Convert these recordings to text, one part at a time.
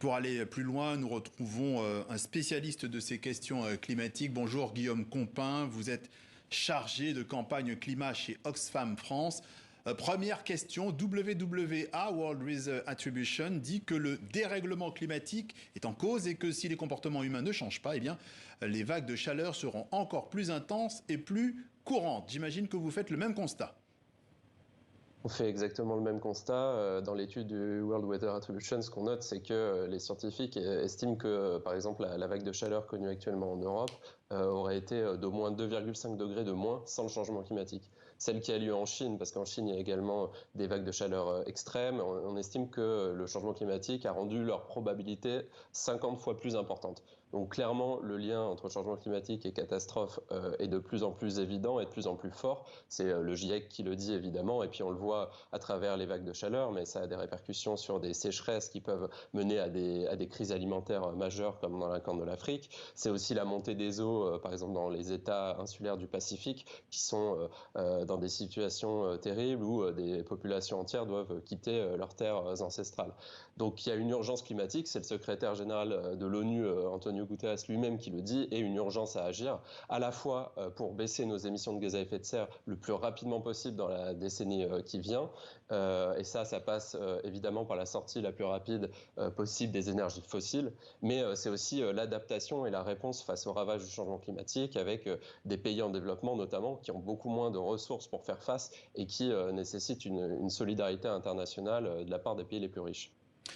Pour aller plus loin, nous retrouvons un spécialiste de ces questions climatiques. Bonjour Guillaume Compin, vous êtes chargé de campagne climat chez Oxfam France. Première question, WWA, World Weather Attribution, dit que le dérèglement climatique est en cause et que si les comportements humains ne changent pas, eh bien, les vagues de chaleur seront encore plus intenses et plus courantes. J'imagine que vous faites le même constat. On fait exactement le même constat. Dans l'étude du World Weather Attribution, ce qu'on note, c'est que les scientifiques estiment que, par exemple, la vague de chaleur connue actuellement en Europe aurait été d'au moins 2,5 degrés de moins sans le changement climatique. Celle qui a lieu en Chine, parce qu'en Chine, il y a également des vagues de chaleur extrêmes, on estime que le changement climatique a rendu leur probabilité 50 fois plus importante. Donc clairement, le lien entre changement climatique et catastrophe est de plus en plus évident et de plus en plus fort. C'est le GIEC qui le dit évidemment, et puis on le voit à travers les vagues de chaleur, mais ça a des répercussions sur des sécheresses qui peuvent mener à des crises alimentaires majeures comme dans la Corne de l'Afrique. C'est aussi la montée des eaux, par exemple dans les États insulaires du Pacifique, qui sont dans des situations terribles où des populations entières doivent quitter leurs terres ancestrales. Donc il y a une urgence climatique, c'est le secrétaire général de l'ONU, Antonio Guterres lui-même qui le dit, et une urgence à agir, à la fois pour baisser nos émissions de gaz à effet de serre le plus rapidement possible dans la décennie qui vient, et ça passe évidemment par la sortie la plus rapide possible des énergies fossiles, mais c'est aussi l'adaptation et la réponse face aux ravages du changement climatique avec des pays en développement notamment qui ont beaucoup moins de ressources pour faire face et qui nécessitent une solidarité internationale de la part des pays les plus riches.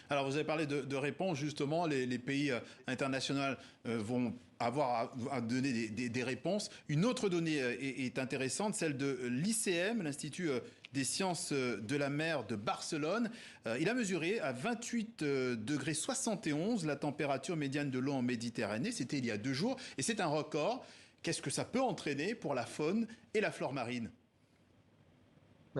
Alors vous avez parlé de réponses, justement, les pays internationaux vont avoir à donner des réponses. Une autre donnée est intéressante, celle de l'ICM, l'Institut des sciences de la mer de Barcelone. Il a mesuré à 28 degrés 71 la température médiane de l'eau en Méditerranée, c'était il y a 2 jours, et c'est un record. Qu'est-ce que ça peut entraîner pour la faune et la flore marine ?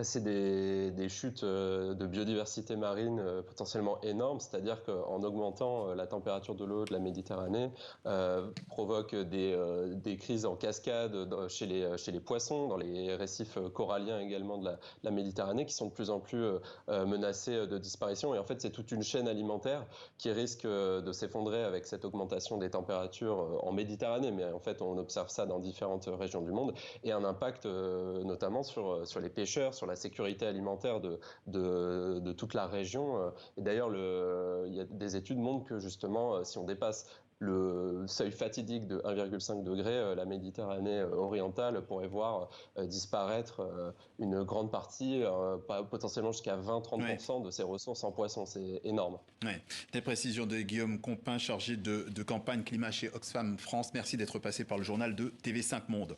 C'est des chutes de biodiversité marine potentiellement énormes, c'est-à-dire qu'en augmentant la température de l'eau de la Méditerranée, provoque des crises en cascade chez les poissons, dans les récifs coralliens également de la Méditerranée, qui sont de plus en plus menacés de disparition. Et en fait, c'est toute une chaîne alimentaire qui risque de s'effondrer avec cette augmentation des températures en Méditerranée, mais en fait, on observe ça dans différentes régions du monde, et un impact notamment sur les pêcheurs, sur la sécurité alimentaire de toute la région. Et d'ailleurs, il y a des études montrent que justement, si on dépasse le seuil fatidique de 1,5 degré, la Méditerranée orientale pourrait voir disparaître une grande partie, potentiellement jusqu'à 20-30% de ses ressources en poissons. C'est énorme. Ouais. Des précisions de Guillaume Compin, chargé de campagne climat chez Oxfam France. Merci d'être passé par le journal de TV5 Monde.